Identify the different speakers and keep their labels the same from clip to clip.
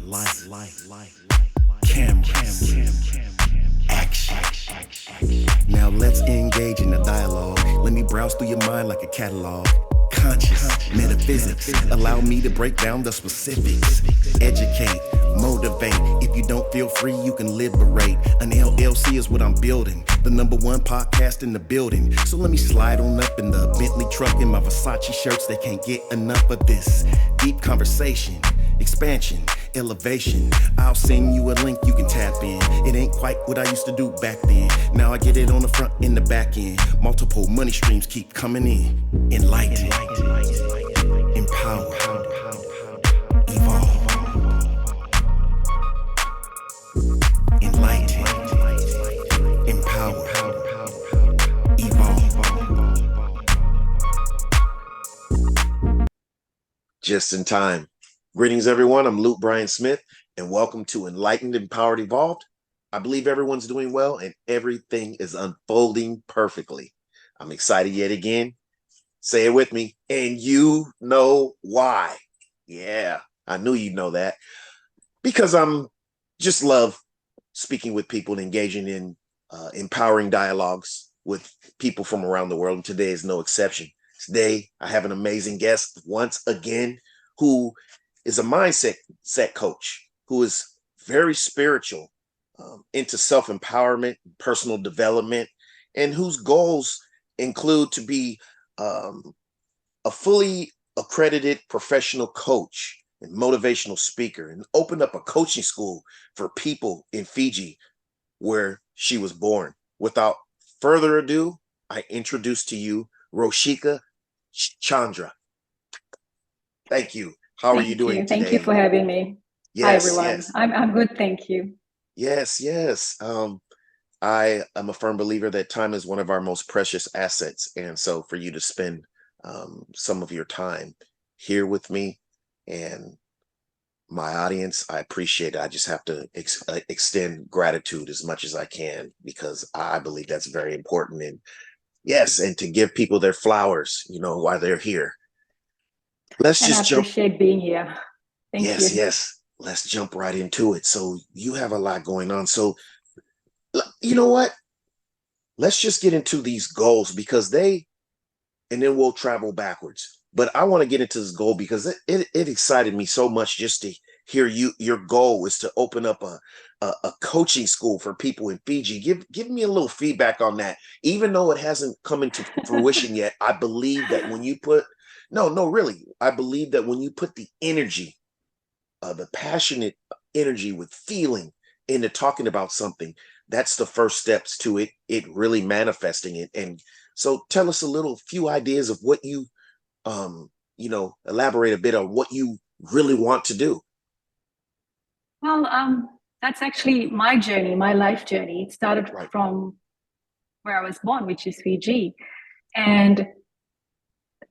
Speaker 1: lights, cameras, action. Now let's engage in the dialogue. Let me browse through your mind like a catalog. Conscious metaphysics, allow me to break down the specifics. Educate, motivate. If you don't feel free, you can liberate. An LLC is what I'm building, the #1 podcast in the building. So let me slide on up in the Bentley truck in my Versace shirts. They can't get enough of this deep conversation, expansion, elevation. I'll send you a link you can tap in. It ain't quite what I used to do back then. Now I get it on the front and the back end. Multiple money streams keep coming in. Enlighten, empower, evolve. Enlighten, empower, evolve.
Speaker 2: Just in time. Greetings, everyone. I'm Luke Bryan Smith, and welcome to Enlightened, Empowered, Evolved. I believe everyone's doing well, and everything is unfolding perfectly. I'm excited yet again. Say it with me, and you know why. Yeah, I knew you'd know that. Because I'm just love speaking with people and engaging in empowering dialogues with people from around the world, and today is no exception. Today, I have an amazing guest once again who is a mindset coach, who is very spiritual, into self-empowerment, personal development, and whose goals include to be a fully accredited professional coach and motivational speaker, and opened up a coaching school for people in Fiji, where she was born. Without further ado, I introduce to you Rosheka Chandra. Thank you. How are you doing today?
Speaker 3: Thank you for having me.
Speaker 2: Yes,
Speaker 3: Hi, everyone.
Speaker 2: yes.
Speaker 3: I'm good, thank you.
Speaker 2: Yes. I am a firm believer that time is one of our most precious assets. And so for you to spend some of your time here with me and my audience, I appreciate it. I just have to extend gratitude as much as I can, because I believe that's very important. And yes, and to give people their flowers, while they're here. Let's
Speaker 3: And
Speaker 2: just
Speaker 3: I
Speaker 2: jump.
Speaker 3: appreciate being here. Thank you.
Speaker 2: Yes. Let's jump right into it. So you have a lot going on. So you know what? Let's just get into these goals, because and then we'll travel backwards. But I want to get into this goal because it excited me so much just to hear your goal is to open up a coaching school for people in Fiji. Give me a little feedback on that. Even though it hasn't come into fruition yet, I believe that when you put really, I believe that when you put the energy, the passionate energy with feeling into talking about something, that's the first steps to it really manifesting it. And so tell us a few ideas of what you elaborate a bit on what you really want to do.
Speaker 3: Well, that's actually my journey, my life journey. It started from where I was born, which is Fiji. And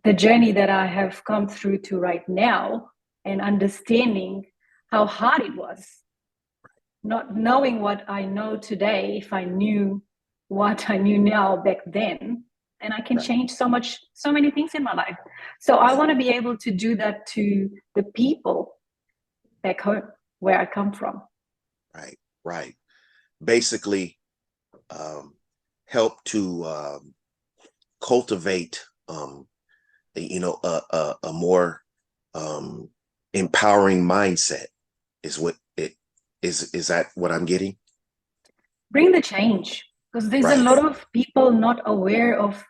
Speaker 3: the journey that I have come through to right now, and understanding how hard it was, not knowing what I know today. If I knew what I knew now back then, and I can change so many things in my life. So I want to be able to do that to the people back home where I come from.
Speaker 2: Right. Basically, help to cultivate, a more empowering mindset is what it is. Is that what I'm getting?
Speaker 3: Bring the change, because there's a lot of people not aware of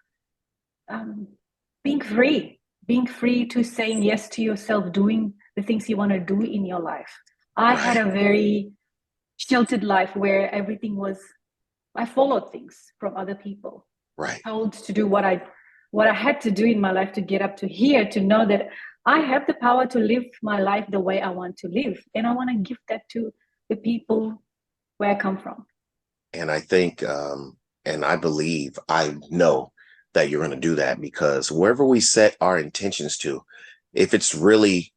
Speaker 3: being free to saying yes to yourself, doing the things you want to do in your life. I had a very sheltered life where I followed things from other people, told to do what I had to do in my life to get up to here, to know that I have the power to live my life the way I want to live. And I want to give that to the people where I come from.
Speaker 2: And I think, and I believe, I know that you're going to do that, because wherever we set our intentions to, if it's really,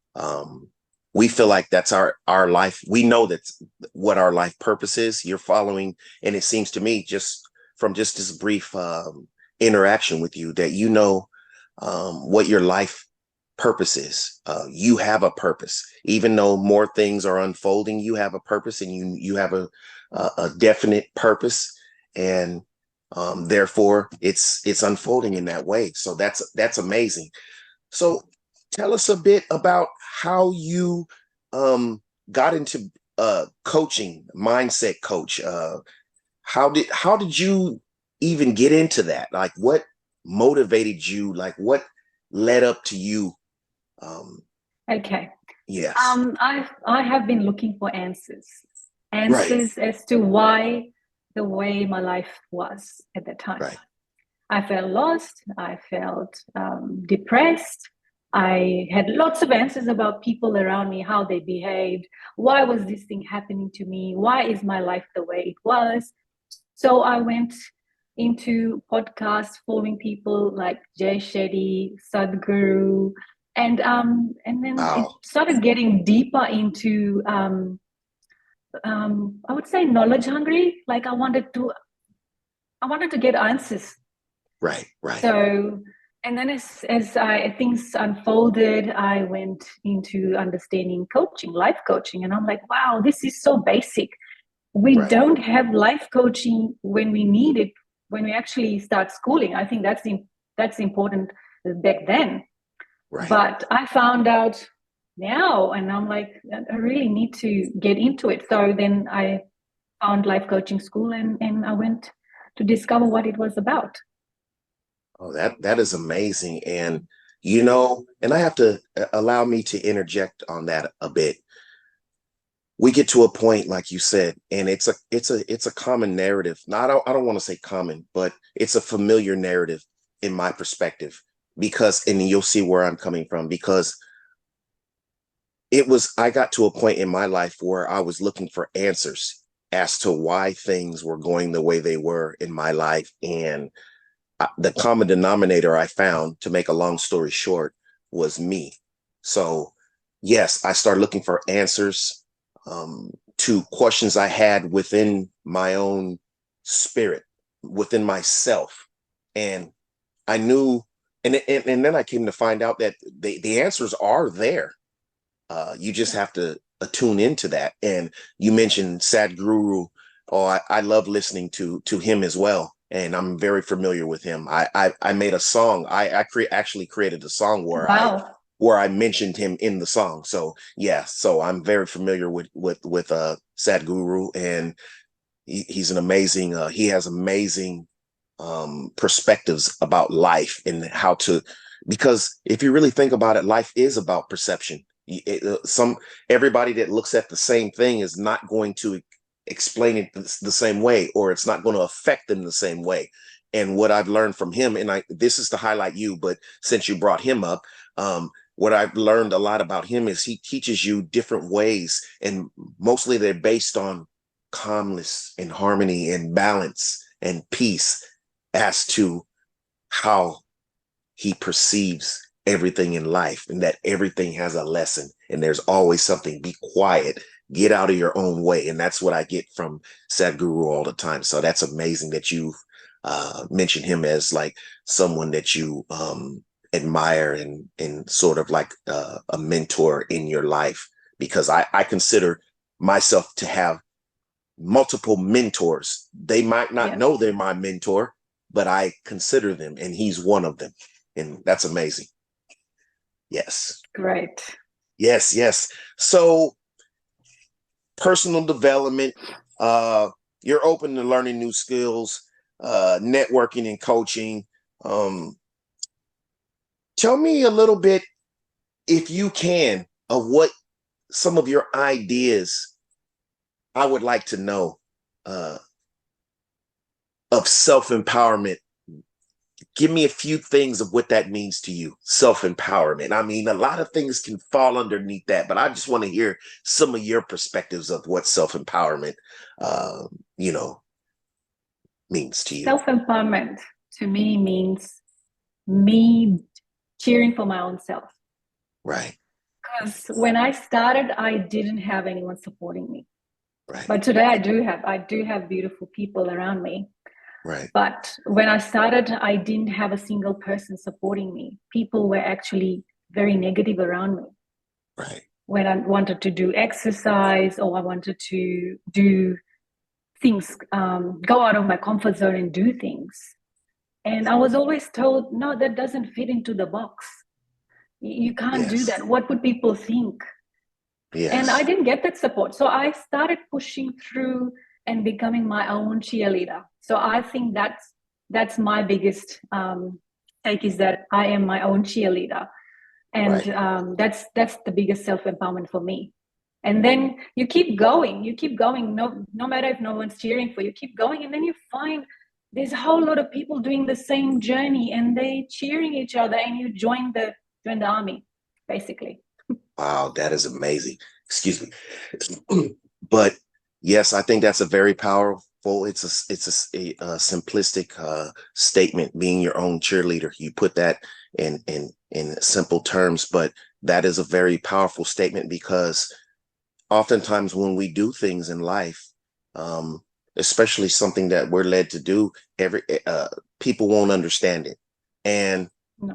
Speaker 2: we feel like that's our life, we know that's what our life purpose is, you're following. And it seems to me, just from just this brief interaction with you, that what your life purpose is. You have a purpose, even though more things are unfolding. You have a purpose, and you have a definite purpose, and therefore it's unfolding in that way. So that's amazing. So tell us a bit about how you got into coaching, mindset coach. How did you even get into that? Like, what motivated you? Like, what led up to you?
Speaker 3: Okay.
Speaker 2: Yes.
Speaker 3: I have been looking for answers
Speaker 2: Right.
Speaker 3: as to why the way my life was at that time.
Speaker 2: Right.
Speaker 3: I felt lost. I felt depressed. I had lots of answers about people around me, how they behaved. Why was this thing happening to me? Why is my life the way it was? So I went into podcasts, following people like Jay Shetty, Sadhguru, and then it
Speaker 2: Wow.
Speaker 3: started getting deeper into I would say knowledge hungry. Like I wanted to get answers.
Speaker 2: Right. Right.
Speaker 3: So, and then things unfolded, I went into understanding coaching, life coaching, and I'm like, wow, this is so basic. We
Speaker 2: Right.
Speaker 3: don't have life coaching when we need it, when we actually start schooling. I think that's important back then.
Speaker 2: Right.
Speaker 3: But I found out now, and I'm like, I really need to get into it. So then I found life coaching school, and I went to discover what it was about.
Speaker 2: Oh, that is amazing. And and I have to allow me to interject on that a bit. We get to a point, like you said, and it's a common narrative. Now, I don't want to say common, but it's a familiar narrative in my perspective, because, and you'll see where I'm coming from, because I got to a point in my life where I was looking for answers as to why things were going the way they were in my life. And the common denominator I found, to make a long story short, was me. So yes, I started looking for answers to questions I had within my own spirit, within myself. And I knew, and then I came to find out that the answers are there. You just have to attune into that. And you mentioned Sadhguru. Oh, I love listening to him as well, and I'm very familiar with him. I made a song. I actually created a song
Speaker 3: Wow.
Speaker 2: where I mentioned him in the song. So yeah, so I'm very familiar with Sadhguru, and he's an amazing. He has amazing perspectives about life and how to. Because if you really think about it, life is about perception. Everybody that looks at the same thing is not going to explain it the same way, or it's not going to affect them the same way. And what I've learned from him, and this is to highlight you, but since you brought him up, what I've learned a lot about him is he teaches you different ways, and mostly they're based on calmness and harmony and balance and peace, as to how he perceives everything in life, and that everything has a lesson, and there's always something. Be quiet, get out of your own way. And that's what I get from Sadhguru all the time. So that's amazing that you've mentioned him as like someone that you admire, and sort of like a mentor in your life, because I consider myself to have multiple mentors. They might not know they're my mentor, but I consider them, and he's one of them. And that's amazing. Yes.
Speaker 3: Great.
Speaker 2: Yes. So personal development, you're open to learning new skills, networking and coaching. Tell me a little bit, if you can, of what some of your ideas. I would like to know of self-empowerment. Give me a few things of what that means to you, self-empowerment. I mean, a lot of things can fall underneath that, but I just want to hear some of your perspectives of what self-empowerment, means to you.
Speaker 3: Self-empowerment to me means me cheering for my own self.
Speaker 2: Right.
Speaker 3: Because when I started, I didn't have anyone supporting me.
Speaker 2: Right.
Speaker 3: But today I do have beautiful people around me.
Speaker 2: Right.
Speaker 3: But when I started, I didn't have a single person supporting me. People were actually very negative around me.
Speaker 2: Right.
Speaker 3: When I wanted to do exercise or I wanted to do things, go out of my comfort zone and do things. And I was always told, no, that doesn't fit into the box. You can't do that. What would people think? And I didn't get that support. So I started pushing through and becoming my own cheerleader. So I think that's my biggest take, is that I am my own cheerleader. And that's the biggest self-empowerment for me. And then you keep going, no matter if no one's cheering for you, keep going. And then you find there's a whole lot of people doing the same journey and they cheering each other, and you join the army, basically.
Speaker 2: Wow, that is amazing. Excuse me. But yes, I think that's a very powerful, it's a simplistic statement, being your own cheerleader. You put that in simple terms, but that is a very powerful statement, because oftentimes when we do things in life, especially something that we're led to do, people won't understand it. And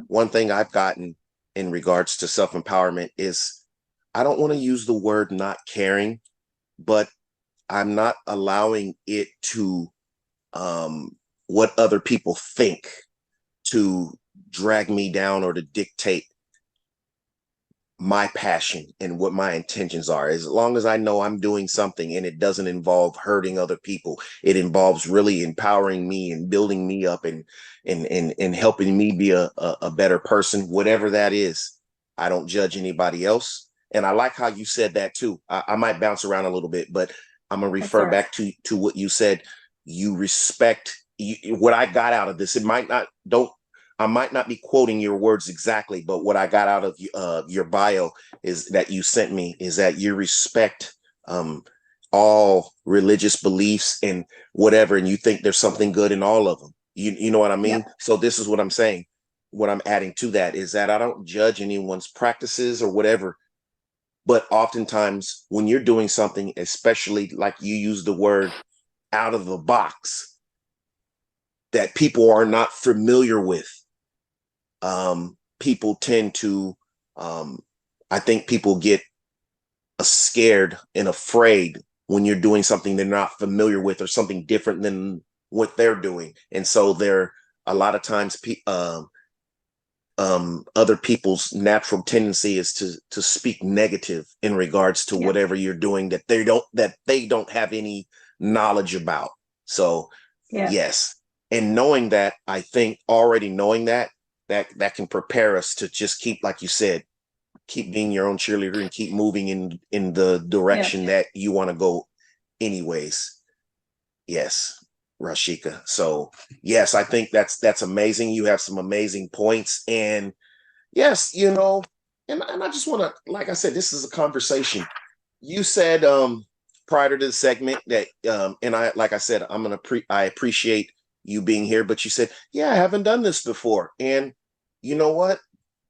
Speaker 2: one thing I've gotten in regards to self-empowerment is, I don't want to use the word not caring, but I'm not allowing it to what other people think to drag me down or to dictate my passion and what my intentions are. As long as I know I'm doing something and it doesn't involve hurting other people, it involves really empowering me and building me up and helping me be a better person, whatever that is. I don't judge anybody else. And I like how you said that too. I might bounce around a little bit, but I'm gonna refer back to what you said. You respect what I got out of this. I might not be quoting your words exactly, but what I got out of your bio is that you sent me is that you respect all religious beliefs and whatever, and you think there's something good in all of them. You know what I mean? Yeah. So this is what I'm saying. What I'm adding to that is that I don't judge anyone's practices or whatever, but oftentimes when you're doing something, especially like you use the word out of the box, that people are not familiar with, people tend to, I think people get scared and afraid when you're doing something they're not familiar with or something different than what they're doing. And so they're a lot of times, other people's natural tendency is to speak negative in regards to whatever you're doing that they don't have any knowledge about. So yes. And knowing that, I think already knowing that can prepare us to just keep, like you said, keep being your own cheerleader and keep moving in the direction that you want to go anyways. Yes, Rosheka. So yes, I think that's amazing. You have some amazing points. And yes, and I just want to, like I said, this is a conversation. You said prior to the segment that and I, like I said, I appreciate you being here, but you said, yeah, I haven't done this before. And you know what?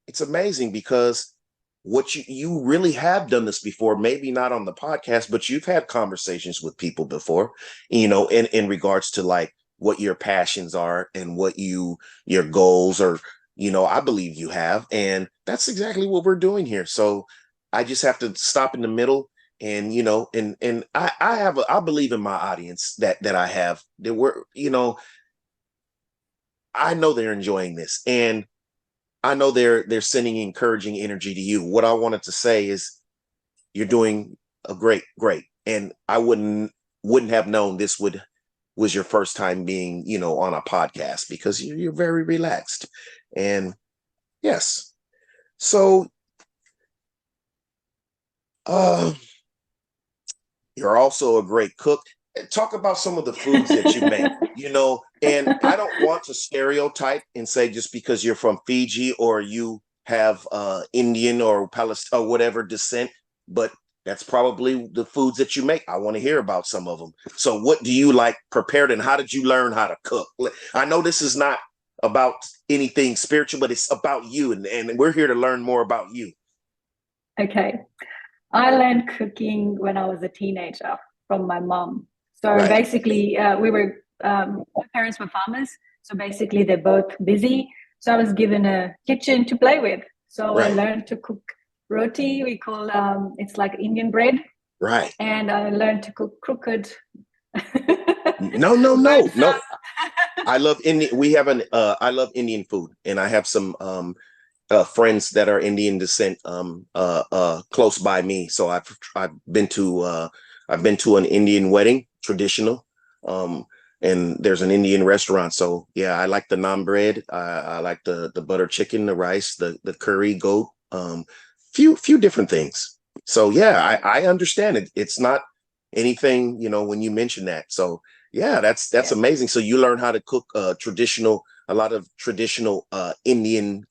Speaker 2: It's amazing, because what you really have done this before, maybe not on the podcast, but you've had conversations with people before, in regards to like what your passions are and what your goals are, I believe you have. And that's exactly what we're doing here. So I just have to stop in the middle. And, and I believe in my audience that I have, that we're, I know they're enjoying this, and I know they're sending encouraging energy to you. What I wanted to say is you're doing a great. And I wouldn't have known this was your first time being, on a podcast, because you're very relaxed. And yes. So you're also a great cook. Talk about some of the foods that you make, and I don't want to stereotype and say just because you're from Fiji or you have Indian or Palestine or whatever descent, but that's probably the foods that you make. I want to hear about some of them. So what do you like prepared, and how did you learn how to cook? I know this is not about anything spiritual, but it's about you, and we're here to learn more about you.
Speaker 3: Okay. I learned cooking when I was a teenager from my mom. So basically, my parents were farmers. So basically, they're both busy. So I was given a kitchen to play with. So I learned to cook roti. We call it's like Indian bread.
Speaker 2: Right.
Speaker 3: And I learned to cook crooked.
Speaker 2: No. I love Indian. I love Indian food, and I have some friends that are Indian descent close by me. So I've been to an Indian wedding, traditional, and there's an Indian restaurant. So yeah, I like the naan bread. I like the butter chicken, the rice, the curry goat, few different things. So yeah, I understand it. It's not anything, when you mention that. So yeah, that's amazing. So you learn how to cook a lot of traditional Indian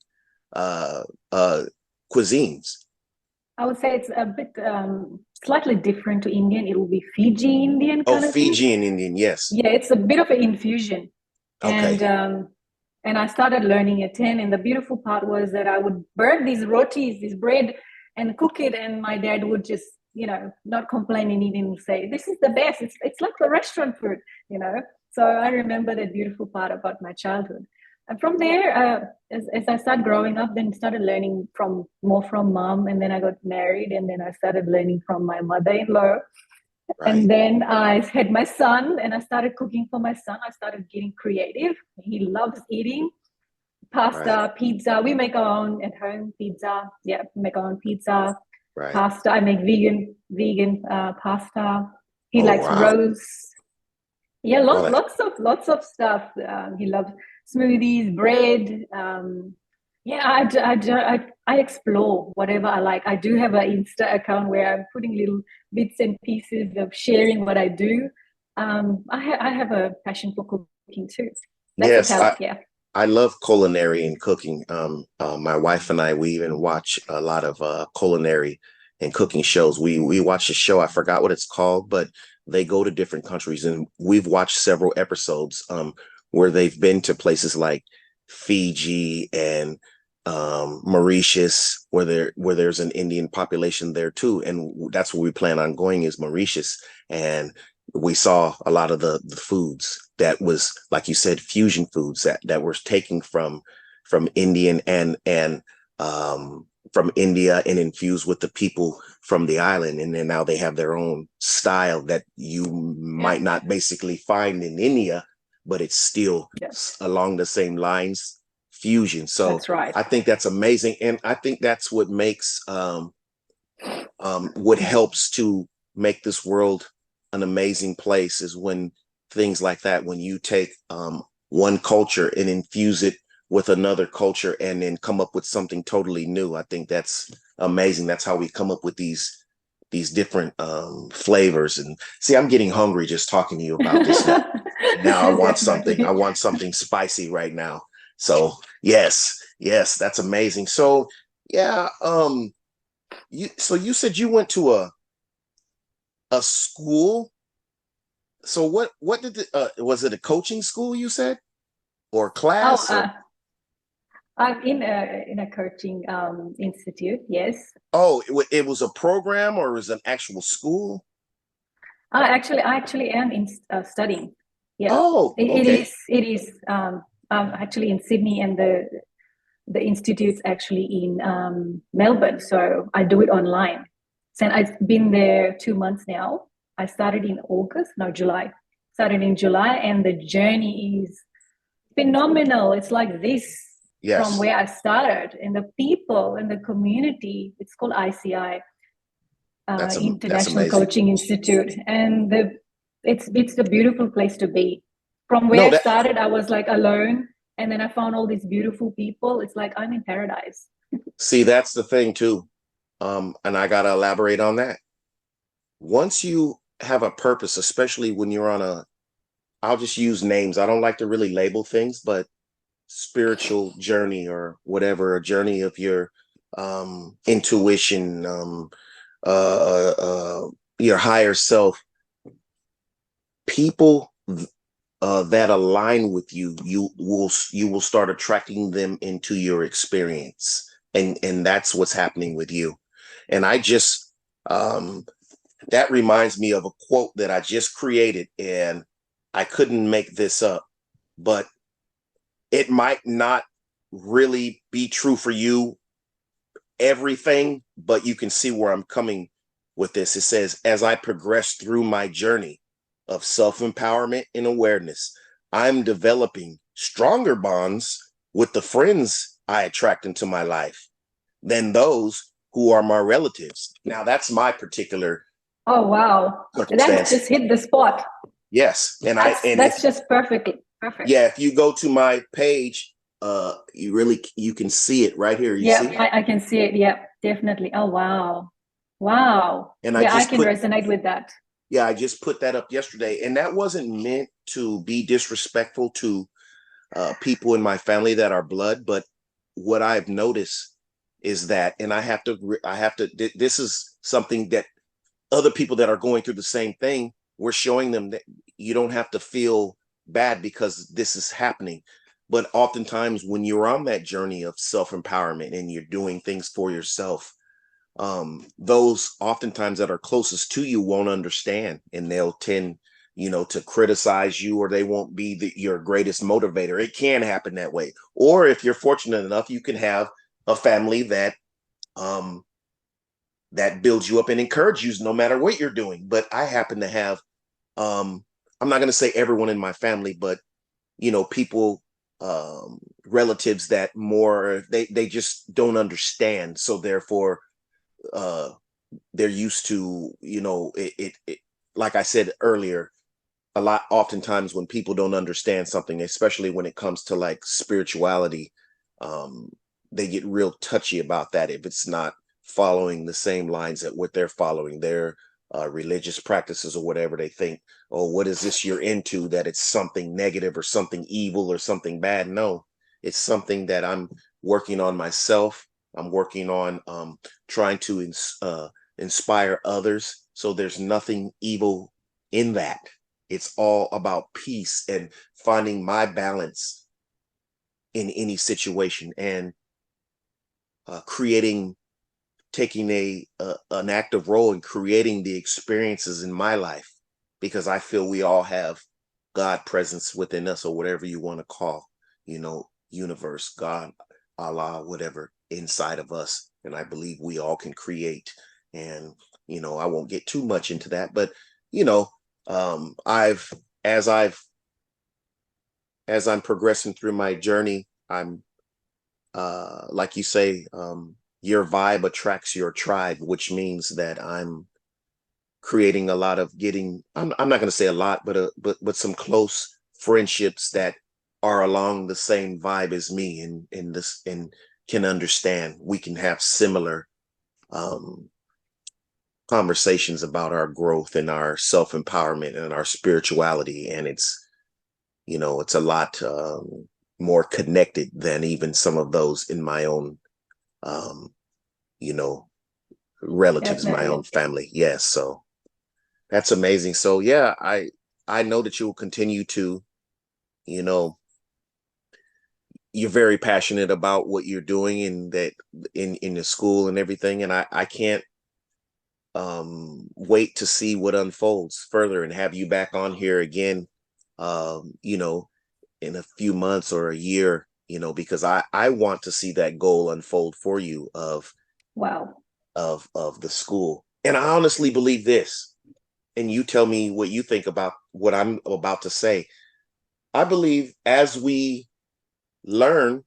Speaker 2: cuisines.
Speaker 3: I would say it's a bit slightly different to Indian. It will be Fiji Indian
Speaker 2: Oh,
Speaker 3: kind of thing.
Speaker 2: Fijian Indian, yes.
Speaker 3: Yeah, it's a bit of an infusion.
Speaker 2: Okay.
Speaker 3: And I started learning at 10. And the beautiful part was that I would burn these rotis, this bread, and cook it. And my dad would just, not complain in Indian and say, this is the best. It's like the restaurant food, So I remember that beautiful part about my childhood. And from there, as I started growing up, then started learning more from mom. And then I got married. And then I started learning from my mother-in-law.
Speaker 2: Right.
Speaker 3: And then I had my son and I started cooking for my son. I started getting creative. He loves eating pasta, pizza. We make our own at home pizza. Yeah, we make our own pizza, pasta. I make vegan pasta. He likes roast. Yeah, lots of stuff. He loves smoothies, bread. I explore whatever I like. I do have an Insta account where I'm putting little bits and pieces of sharing what I do. I have a passion for cooking too. That's a talent,
Speaker 2: I love culinary and cooking. My wife and I, we even watch a lot of culinary and cooking shows. We watch a show, I forgot what it's called, but they go to different countries, and we've watched several episodes where they've been to places like Fiji and Mauritius, where there's an Indian population there too, and that's where we plan on going, is Mauritius. And we saw a lot of the foods that was, like you said, fusion foods that were taking from Indian and from India and infused with the people from the island, and then now they have their own style that you might not basically find in India, but it's still along the same lines, fusion. So
Speaker 3: that's right.
Speaker 2: I think that's amazing, and I think that's what makes what helps to make this world an amazing place, is when things like that, when you take one culture and infuse it with another culture and then come up with something totally new. I think that's amazing. That's how we come up with these different flavors. And see, I'm getting hungry just talking to you about this now. Now I want something. I want something spicy right now. So yes, that's amazing. So yeah, you said you went to a school. So what did was it a coaching school, you said, or class?
Speaker 3: I'm in a coaching institute. Yes.
Speaker 2: Oh, it was a program, or it was an actual school?
Speaker 3: I actually am studying. Yeah.
Speaker 2: Oh, okay.
Speaker 3: It is. I'm actually in Sydney, and the institute's actually in Melbourne. So I do it online. And I've been there 2 months now. I started in July. Started in July, and the journey is phenomenal. It's like this. Yes. From where I started, and the people and the community. It's called ICI, International Coaching Institute, and it's a beautiful place to be. From where I started, I was like alone, and then I found all these beautiful people. It's like I'm in paradise.
Speaker 2: See, that's the thing too, and I gotta elaborate on that. Once you have a purpose, especially when you're on I'll just use names. I don't like to really label things, but spiritual journey or whatever, a journey of your intuition, your higher self, people that align with you, you will start attracting them into your experience, and that's what's happening with you. And I just that reminds me of a quote that I just created, and I couldn't make this up, but it might not really be true for you everything, but you can see where I'm coming with this. It says, as I progress through my journey of self-empowerment and awareness, I'm developing stronger bonds with the friends I attract into my life than those who are my relatives. Now, that's my particular
Speaker 3: Oh, wow. That
Speaker 2: circumstance.
Speaker 3: just hit the spot.
Speaker 2: Yes.
Speaker 3: That's just perfect.
Speaker 2: Yeah, if you go to my page, you can see it right here. You
Speaker 3: Yeah,
Speaker 2: see?
Speaker 3: I can see it. Yeah, definitely. Oh, wow. Wow.
Speaker 2: And
Speaker 3: Yeah, I can resonate with that.
Speaker 2: Yeah, I just put that up yesterday, and that wasn't meant to be disrespectful to people in my family that are blood, but what I've noticed is that, and this is something that other people that are going through the same thing, we're showing them that you don't have to feel bad because this is happening. But oftentimes when you're on that journey of self-empowerment and you're doing things for yourself, those oftentimes that are closest to you won't understand, and they'll tend, to criticize you, or they won't be your greatest motivator. It can happen that way. Or if you're fortunate enough, you can have a family that that builds you up and encourages you no matter what you're doing. But I happen to have, I'm not going to say everyone in my family, but people, relatives that they just don't understand. So therefore, they're used to, it like I said earlier, oftentimes when people don't understand something, especially when it comes to like spirituality, they get real touchy about that if it's not following the same lines that what they're following, their religious practices or whatever. They think, oh, what is this you're into, that it's something negative or something evil or something bad. No, it's something that I'm working on myself. I'm working on trying to inspire others. So there's nothing evil in that. It's all about peace and finding my balance in any situation, and taking an active role in creating the experiences in my life, because I feel we all have God presence within us, or whatever you want to call, universe, God, Allah, whatever, inside of us. And I believe we all can create. And, I won't get too much into that, but, I've, as I'm progressing through my journey, I'm, like you say, your vibe attracts your tribe, which means that I'm creating a lot of I'm not going to say a lot, but some close friendships that are along the same vibe as me, and can understand. We can have similar conversations about our growth and our self-empowerment and our spirituality. And it's a lot more connected than even some of those in my own, you know, relatives,
Speaker 3: Definitely.
Speaker 2: my own family. Yes. So that's amazing. So yeah, I know that you will continue to, you know, you're very passionate about what you're doing, and that in the school and everything. And I can't wait to see what unfolds further and have you back on here again, you know, in a few months or a year, because I want to see that goal unfold for you of
Speaker 3: Wow.
Speaker 2: of the school. And I honestly believe this, and you tell me what you think about what I'm about to say. I believe as we learn,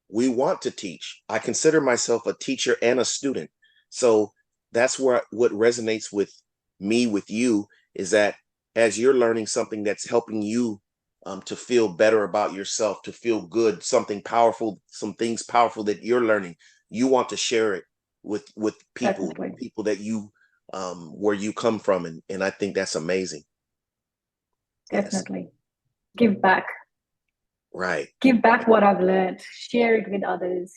Speaker 2: we want to teach. I consider myself a teacher and a student. So that's where what resonates with me, with you, is that as you're learning something that's helping you to feel better about yourself, to feel good, something powerful, some things powerful that you're learning, you want to share it with people,
Speaker 3: Definitely.
Speaker 2: people that you where you come from, and I think that's amazing.
Speaker 3: Definitely.
Speaker 2: Yes.
Speaker 3: Give back.
Speaker 2: Right.
Speaker 3: Give back what I've learned. Share it with others,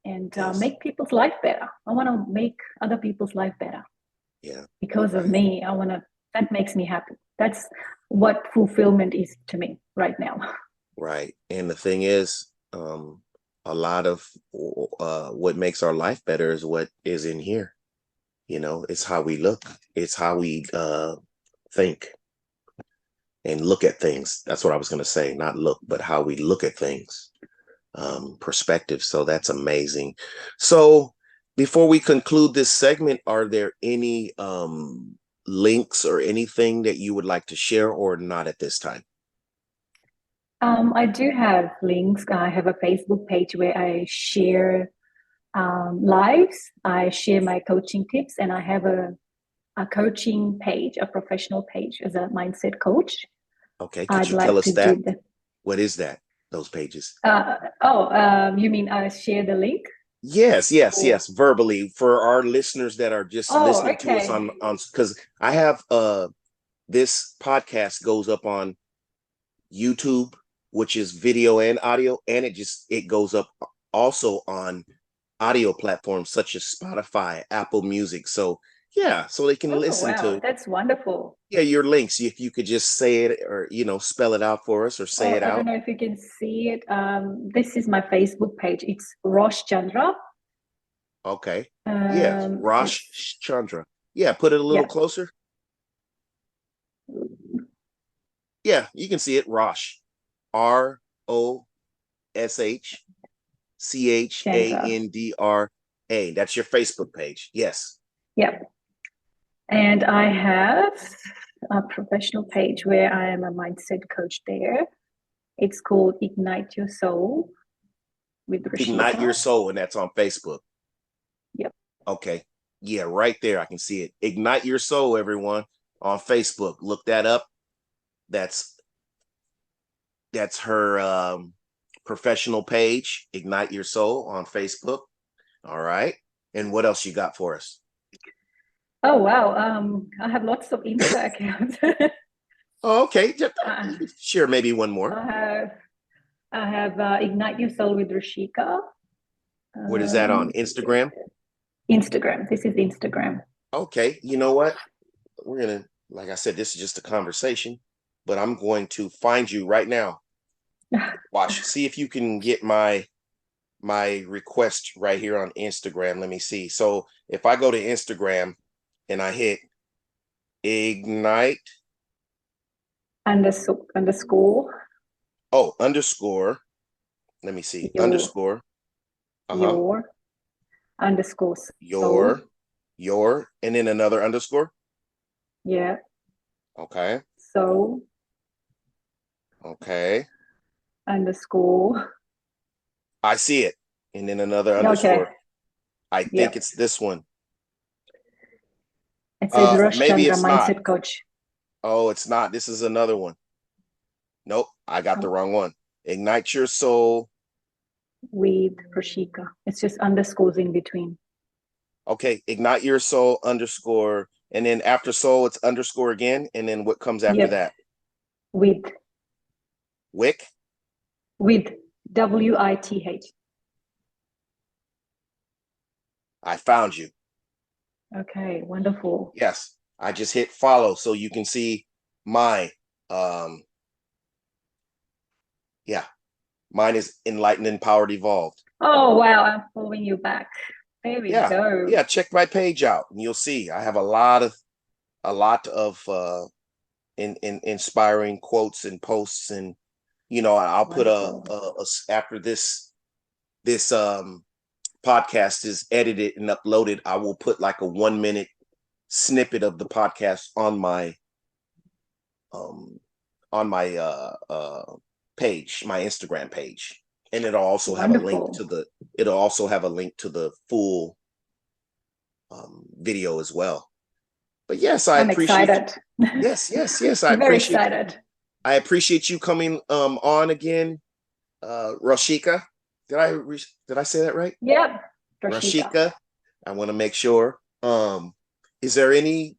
Speaker 3: and
Speaker 2: Yes.
Speaker 3: make people's life better. I want to make other people's life better.
Speaker 2: Yeah.
Speaker 3: Because of
Speaker 2: Right.
Speaker 3: me, that makes me happy. That's what fulfillment is to me right now.
Speaker 2: Right. And the thing is, a lot of what makes our life better is what is in here. It's how we look. It's how we think and look at things. That's what I was going to say, not look, but how we look at things. Perspective. So that's amazing. So Before we conclude this segment, are there any links or anything that you would like to share, or not at this time?
Speaker 3: I do have links. I have a Facebook page where I share lives. I share my coaching tips, and I have a coaching page, a professional page as a mindset coach.
Speaker 2: Okay, could
Speaker 3: I'd
Speaker 2: you tell
Speaker 3: like
Speaker 2: us
Speaker 3: to
Speaker 2: that?
Speaker 3: do that.
Speaker 2: What is that? Those pages?
Speaker 3: You mean share the link?
Speaker 2: Yes, yes,
Speaker 3: Or...
Speaker 2: yes. Verbally for our listeners that are just
Speaker 3: Oh,
Speaker 2: listening to us
Speaker 3: okay.
Speaker 2: on because I have this podcast goes up on YouTube, which is video and audio, and it goes up also on audio platforms such as Spotify, Apple Music. So yeah, so they can
Speaker 3: Oh,
Speaker 2: listen
Speaker 3: wow,
Speaker 2: to
Speaker 3: that's wonderful.
Speaker 2: your links. If you could just say it or spell it out for us or say
Speaker 3: Oh,
Speaker 2: it
Speaker 3: I don't
Speaker 2: out.
Speaker 3: know if you can see it. This is my Facebook page. It's Chandra.
Speaker 2: Okay. Yes, Chandra. Yeah, put it a little
Speaker 3: Yeah.
Speaker 2: closer. Yeah, you can see it. Rosh. ROSHCHANDRA. That's your Facebook page. Yes.
Speaker 3: Yeah. And I have a professional page where I am a mindset coach there. It's called Ignite Your Soul with
Speaker 2: Ignite Your
Speaker 3: Rosheka.
Speaker 2: Soul, and that's on Facebook.
Speaker 3: Yep.
Speaker 2: Okay. Yeah, right there. I can see it. Ignite Your Soul, everyone, on Facebook. Look that up. That's her professional page, Ignite Your Soul on Facebook. All right. And what else you got for us?
Speaker 3: Oh, wow. I have lots of Insta accounts.
Speaker 2: Oh, okay. Just, share maybe one more.
Speaker 3: I have Ignite Your Soul with Rosheka.
Speaker 2: What is that on Instagram?
Speaker 3: Instagram. This is Instagram.
Speaker 2: Okay. You know what? We're going to, like I said, this is just a conversation, but I'm going to find you right now. Watch, see if you can get my request right here on Instagram. Let me see. So if I go to Instagram and I hit Ignite
Speaker 3: underscore.
Speaker 2: Oh, underscore. Let me see. Underscore.
Speaker 3: Your underscore.
Speaker 2: Your, and then another underscore.
Speaker 3: Yeah.
Speaker 2: Okay.
Speaker 3: So.
Speaker 2: Okay.
Speaker 3: Underscore.
Speaker 2: I see it. And then another underscore. Okay. I think it's this one.
Speaker 3: It says
Speaker 2: maybe
Speaker 3: Rosheka
Speaker 2: it's
Speaker 3: Mindset
Speaker 2: not.
Speaker 3: Coach.
Speaker 2: Oh, it's not. This is another one. Nope, I got the wrong one. Ignite Your Soul
Speaker 3: with Rosheka. It's just underscores in between.
Speaker 2: Okay, Ignite Your Soul underscore, and then after soul, it's underscore again, and then what comes after that?
Speaker 3: With.
Speaker 2: Wick?
Speaker 3: With, WITH.
Speaker 2: I found you.
Speaker 3: Okay, wonderful.
Speaker 2: Yes, I just hit follow so you can see my mine is Enlightened, Empowered, Evolved.
Speaker 3: Oh wow, I'm following you back. There we go.
Speaker 2: Yeah, check my page out and you'll see I have a lot of inspiring quotes and posts, and I'll put a after this podcast is edited and uploaded, I will put like a 1-minute snippet of the podcast on my page, my Instagram page, and it'll also have a link to the full video as well. But yes, I'm excited. Yes. I'm very excited. I appreciate you coming on again, Rosheka. Did I say that right?
Speaker 3: Yep.
Speaker 2: Rosheka. I want to make sure. Is there any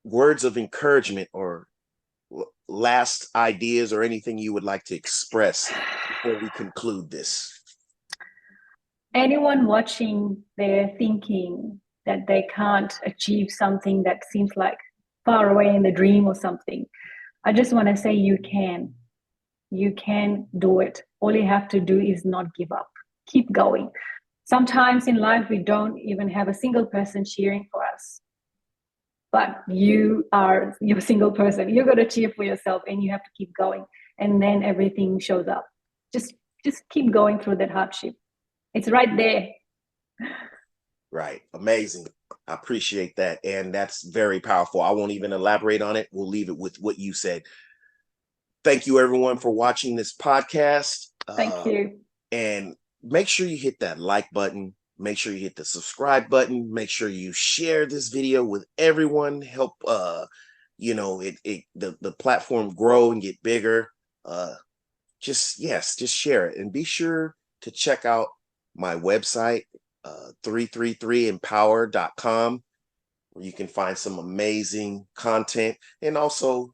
Speaker 2: words of encouragement or last ideas or anything you would like to express before we conclude this?
Speaker 3: Anyone watching, they're thinking that they can't achieve something that seems like far away in the dream or something. I just want to say you can do it. All you have to do is not give up. Keep going. Sometimes in life, we don't even have a single person cheering for us. But you're a single person. You've got to cheer for yourself and you have to keep going. And then everything shows up. Just keep going through that hardship It's right there.
Speaker 2: Right. Amazing. I appreciate that. And that's very powerful. I won't even elaborate on it. We'll leave it with what you said. Thank you, everyone, for watching this podcast.
Speaker 3: Thank you.
Speaker 2: And make sure you hit that like button. Make sure you hit the subscribe button. Make sure you share this video with everyone. Help the platform grow and get bigger. Just share it. And be sure to check out my website, 333empower.com, where you can find some amazing content and also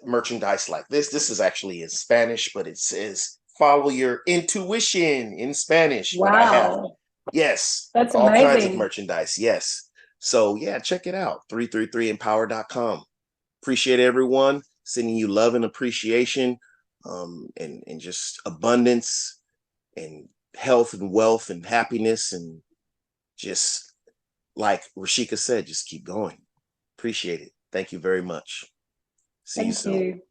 Speaker 2: merchandise like this. This is actually in Spanish, but it says follow your intuition in Spanish.
Speaker 3: Wow.
Speaker 2: But I have, yes,
Speaker 3: that's
Speaker 2: all
Speaker 3: amazing.
Speaker 2: kinds of merchandise. Yes. So yeah, check it out. 333empower.com. Appreciate everyone. Sending you love and appreciation, and just abundance and health and wealth and happiness, and just like Rosheka said, just keep going. Appreciate it. Thank you very much. See you soon.
Speaker 3: Thank you.